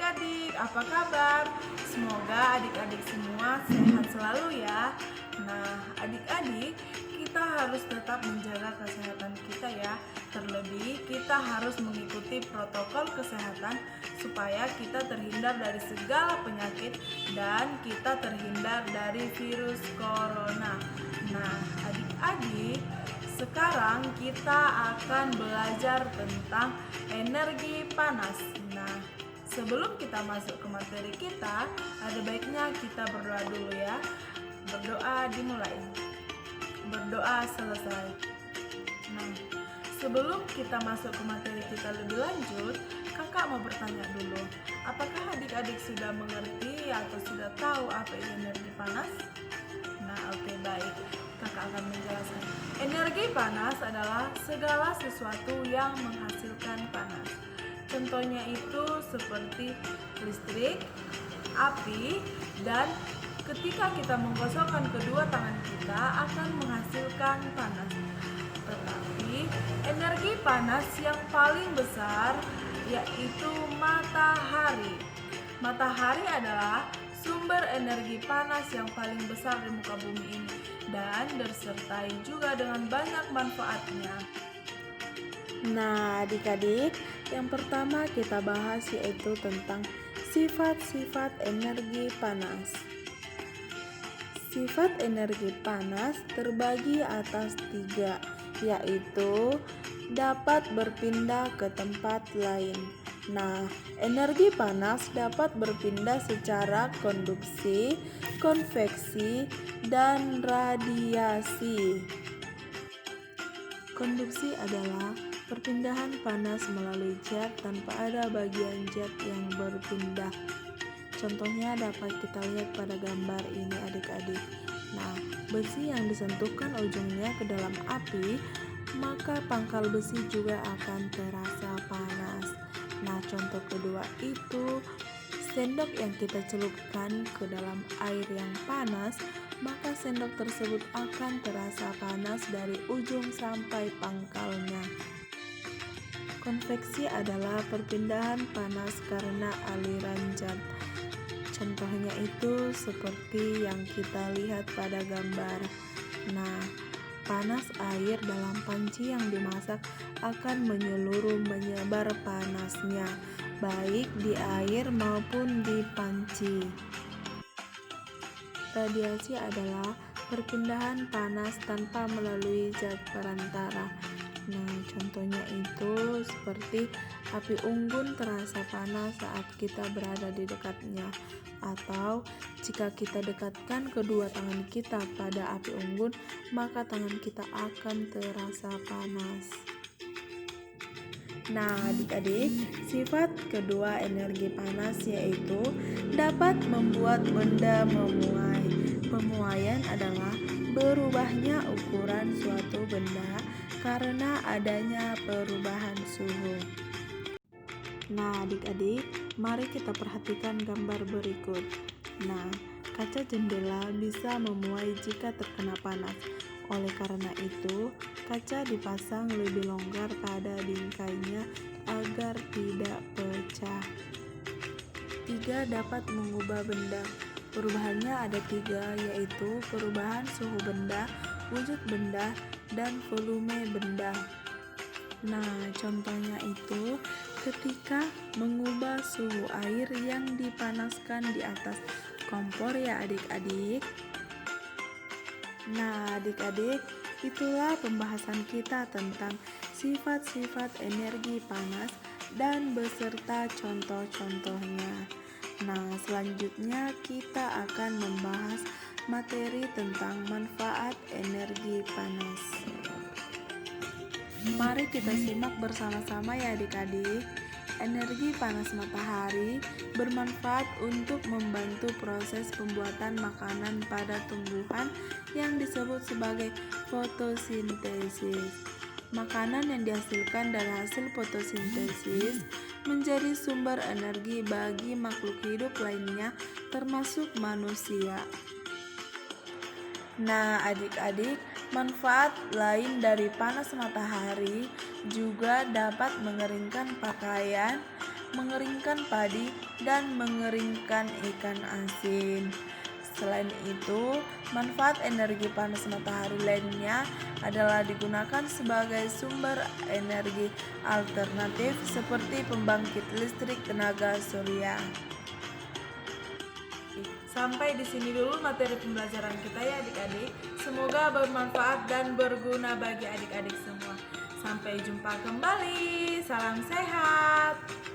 adik-adik, apa kabar? Semoga adik-adik semua sehat selalu ya. Nah, adik-adik, kita harus tetap menjaga kesehatan kita ya. Terlebih, kita harus mengikuti protokol kesehatan supaya kita terhindar dari segala penyakit dan kita terhindar dari virus corona. Nah, adik-adik, sekarang kita akan belajar tentang energi panas. Nah, sebelum kita masuk ke materi kita, ada baiknya kita berdoa dulu ya. Berdoa dimulai. Berdoa selesai. Nah, sebelum kita masuk ke materi kita lebih lanjut, kakak mau bertanya dulu. Apakah adik-adik sudah mengerti atau sudah tahu apa itu energi panas? Nah, oke, baik. Kakak akan menjelaskan. Energi panas adalah segala sesuatu yang menghasilkan panas. Contohnya itu seperti listrik, api, dan ketika kita menggosokkan kedua tangan kita akan menghasilkan panas. Tetapi energi panas yang paling besar yaitu matahari. Matahari adalah sumber energi panas yang paling besar di muka bumi ini dan disertai juga dengan banyak manfaatnya. Nah, adik-adik, yang pertama kita bahas yaitu tentang sifat-sifat energi panas. Sifat energi panas terbagi atas 3, yaitu dapat berpindah ke tempat lain. Nah, energi panas dapat berpindah secara konduksi, konveksi, dan radiasi. Konduksi adalah perpindahan panas melalui jet tanpa ada bagian jet yang berpindah. Contohnya dapat kita lihat pada gambar ini adik-adik. Nah, besi yang disentuhkan ujungnya ke dalam api, maka pangkal besi juga akan terasa panas. Nah, contoh kedua itu sendok yang kita celupkan ke dalam air yang panas, maka sendok tersebut akan terasa panas dari ujung sampai pangkalnya. Konveksi adalah perpindahan panas karena aliran jet. Contohnya itu seperti yang kita lihat pada gambar. Nah, panas air dalam panci yang dimasak akan menyebar panasnya, baik di air maupun di panci. Radiasi adalah perpindahan panas tanpa melalui zat perantara. Nah, contohnya itu seperti api unggun terasa panas saat kita berada di dekatnya, atau jika kita dekatkan kedua tangan kita pada api unggun, maka tangan kita akan terasa panas. Nah, adik-adik, sifat kedua energi panas yaitu dapat membuat benda memuai. Pemuaian adalah berubahnya ukuran suatu benda karena adanya perubahan suhu. Nah, adik-adik, mari kita perhatikan gambar berikut. Nah, kaca jendela bisa memuai jika terkena panas. Oleh karena itu, kaca dipasang lebih longgar pada bingkainya agar tidak pecah. 3. Dapat mengubah benda. Perubahannya ada 3, yaitu perubahan suhu benda, wujud benda, dan volume benda. Nah, contohnya itu ketika mengubah suhu air yang dipanaskan di atas kompor ya adik-adik. Nah, adik-adik, itulah pembahasan kita tentang sifat-sifat energi panas dan beserta contoh-contohnya. Nah, selanjutnya kita akan membahas materi tentang manfaat energi panas. Mari kita simak bersama-sama ya adik-adik. Energi panas matahari bermanfaat untuk membantu proses pembuatan makanan pada tumbuhan yang disebut sebagai fotosintesis. Makanan yang dihasilkan dari hasil fotosintesis menjadi sumber energi bagi makhluk hidup lainnya termasuk manusia. Nah, adik-adik, manfaat lain dari panas matahari juga dapat mengeringkan pakaian, mengeringkan padi, dan mengeringkan ikan asin. Selain itu, manfaat energi panas matahari lainnya adalah digunakan sebagai sumber energi alternatif seperti pembangkit listrik tenaga surya. Sampai di sini dulu materi pembelajaran kita ya adik-adik. Semoga bermanfaat dan berguna bagi adik-adik semua. Sampai jumpa kembali. Salam sehat.